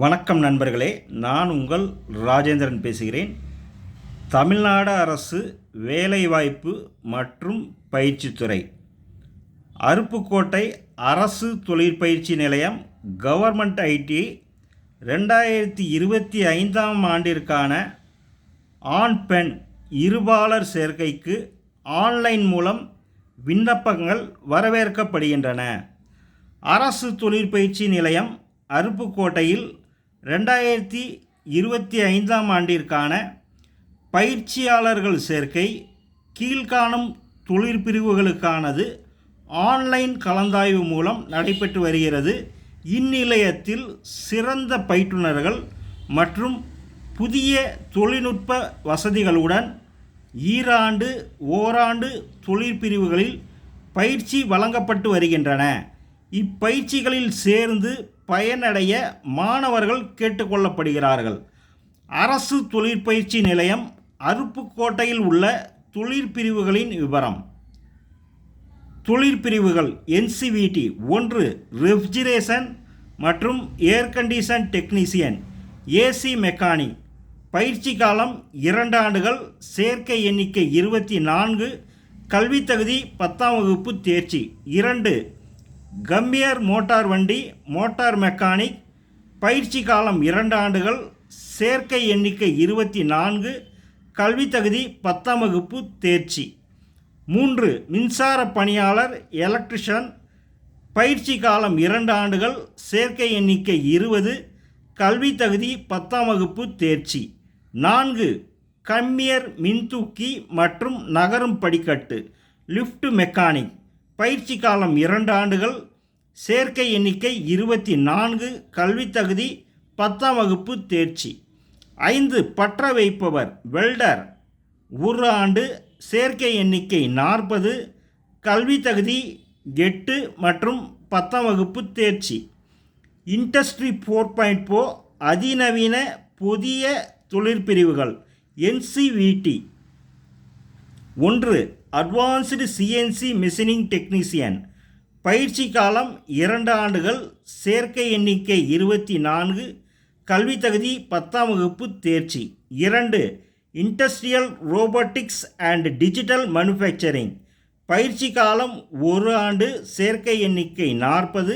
வணக்கம் நண்பர்களே, நான் உங்கள் ராஜேந்திரன் பேசுகிறேன். தமிழ்நாடு அரசு வேலைவாய்ப்பு மற்றும் பயிற்சித்துறை அருப்புக்கோட்டை அரசு தொழிற்பயிற்சி நிலையம் கவர்மெண்ட் ஐடி 2025ஆம் ஆண்டிற்கான ஆண் பெண் இருபாலர் சேர்க்கைக்கு ஆன்லைன் மூலம் விண்ணப்பங்கள் வரவேற்கப்படுகின்றன. அரசு தொழிற்பயிற்சி நிலையம் அருப்புக்கோட்டையில் 2025ஆம் ஆண்டிற்கான பயிற்சியாளர்கள் சேர்க்கை கீழ்காணும் தொழிற்பிரிவுகளுக்கானது ஆன்லைன் கலந்தாய்வு மூலம் நடைபெற்று வருகிறது. இந்நிலையத்தில் சிறந்த பயிற்றுனர்கள் மற்றும் புதிய தொழில்நுட்ப வசதிகளுடன் ஈராண்டு ஓராண்டு தொழிற்பிரிவுகளில் பயிற்சி வழங்கப்பட்டு வருகின்றன. இப்பயிற்சிகளில் சேர்ந்து பயனடைய மாணவர்கள் கேட்டுக்கொள்ளப்படுகிறார்கள். அரசு தொழிற்பயிற்சி நிலையம் அருப்புக்கோட்டையில் உள்ள தொழிற்பிரிவுகளின் விவரம். தொழிற்பிரிவுகள் NCVT 1 ரெஃப்ரிஜரேஷன் மற்றும் air condition technician, AC mechanic. பயிற்சி காலம் 2 ஆண்டுகள். சேர்க்கை எண்ணிக்கை 24. கல்வி தகுதி 10ஆம் வகுப்பு தேர்ச்சி. 2 கம்பியர் மோட்டார் வண்டி மோட்டார் மெக்கானிக். பயிற்சி காலம் 2 ஆண்டுகள். சேர்க்கை எண்ணிக்கை 24. கல்வி தகுதி 10ஆம் வகுப்பு தேர்ச்சி. 3 மின்சார பணியாளர் எலக்ட்ரிஷியன். பயிற்சி காலம் 2 ஆண்டுகள். சேர்க்கை எண்ணிக்கை 20. கல்வி தகுதி 10ஆம் வகுப்பு தேர்ச்சி. 4 கம்பியர் மின்தூக்கி மற்றும் நகரும் படிக்கட்டு லிஃப்ட் மெக்கானிக். பயிற்சி காலம் 2 ஆண்டுகள். சேர்க்கை எண்ணிக்கை 24. கல்வி தகுதி 10ஆம் வகுப்பு தேர்ச்சி. 5 பற்ற வைப்பவர் வெல்டர் 1 ஆண்டு. சேர்க்கை எண்ணிக்கை 40. கல்வி தகுதி 8 மற்றும் 10ஆம் வகுப்பு தேர்ச்சி. இண்டஸ்ட்ரி 4.0 அதிநவீன புதிய தொழிற்பிரிவுகள் NCVT 1 advanced CNC machining technician. பயிற்சி காலம் 2 ஆண்டுகள். சேர்க்கை எண்ணிக்கை 24. கல்வி தகுதி 10ஆம் வகுப்பு தேர்ச்சி. 2 industrial robotics and digital manufacturing. பயிற்சி காலம் 1 ஆண்டு. சேர்க்கை எண்ணிக்கை 40.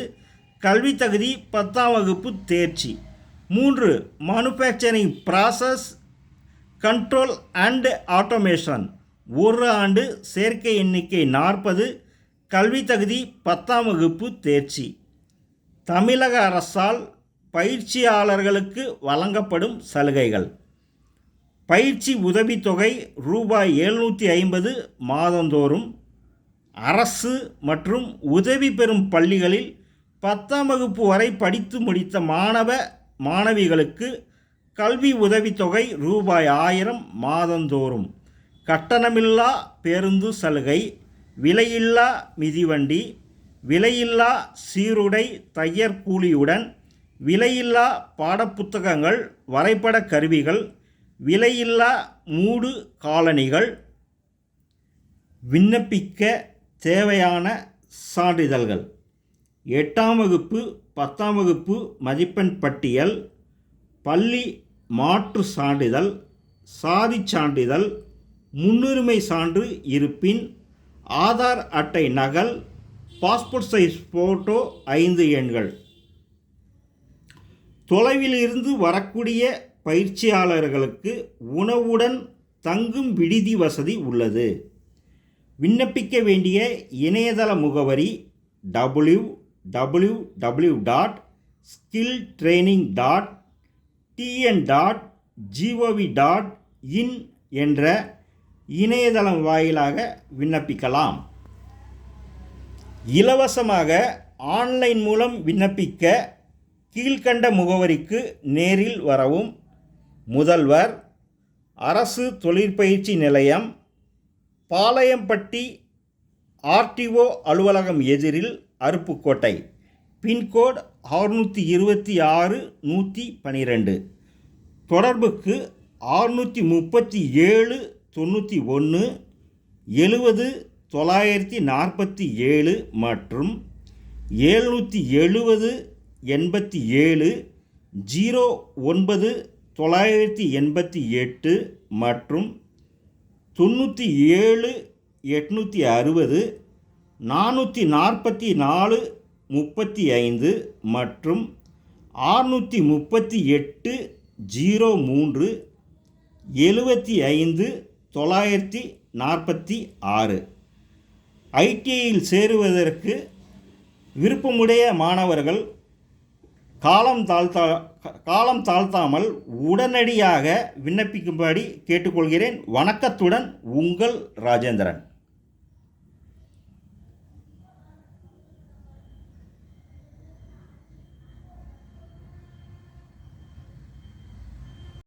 கல்வி தகுதி 10ஆம் வகுப்பு தேர்ச்சி. 3 manufacturing process control and automation 1 ஆண்டு. சேர்க்கை எண்ணிக்கை 40. கல்வி தகுதி 10ஆம் வகுப்பு தேர்ச்சி. தமிழக அரசால் பயிற்சியாளர்களுக்கு வழங்கப்படும் சலுகைகள். பயிற்சி உதவித்தொகை ரூபாய் 750 மாதந்தோறும். அரசு மற்றும் உதவி பெறும் பள்ளிகளில் 10ஆம் வகுப்பு வரை படித்து முடித்த மாணவிகளுக்கு கல்வி உதவித்தொகை ரூபாய் 1000 மாதந்தோறும். கட்டணமில்லா பேருந்து சலுகை, விலையில்லா மிதிவண்டி, விலையில்லா சீருடை தையற் கூலியுடன், விலையில்லா பாடப்புத்தகங்கள், வரைபட கருவிகள், விலையில்லா மூடு காலணிகள். விண்ணப்பிக்க தேவையான சான்றிதழ்கள்: 8ஆம் வகுப்பு 10ஆம் வகுப்பு மதிப்பெண் பட்டியல், பள்ளி மாற்று சான்றிதழ், சாதி சான்றிதழ், முன்னுரிமை சான்று இருப்பின், ஆதார் அட்டை நகல், பாஸ்போர்ட் சைஸ் ஃபோட்டோ 5 எண்கள். தொலைவில் இருந்து வரக்கூடிய பயிற்சியாளர்களுக்கு உணவுடன் தங்கும் விடுதி வசதி உள்ளது. விண்ணப்பிக்க வேண்டிய இணையதள முகவரி www.skilltraining.tn.gov.in என்ற இணையதளம் வாயிலாக விண்ணப்பிக்கலாம். இலவசமாக ஆன்லைன் மூலம் விண்ணப்பிக்க கீழ்கண்ட முகவரிக்கு நேரில் வரவும். முதல்வர், அரசு தொழிற்பயிற்சி நிலையம், பாளையம்பட்டி RTO அலுவலகம் எதிரில், அருப்புக்கோட்டை. பின்கோடு 626 112. தொடர்புக்கு 637 91 70 947 மற்றும் 770 87 09-988 மற்றும் 97-860 444-35 மற்றும் 638-03 75-946. ஐடிஐயில் சேருவதற்கு விருப்பமுடைய மாணவர்கள் காலம் தாழ்த்தாமல் உடனடியாக விண்ணப்பிக்கும்படி கேட்டுக்கொள்கிறேன். வணக்கத்துடன், உங்கள் ராஜேந்திரன்.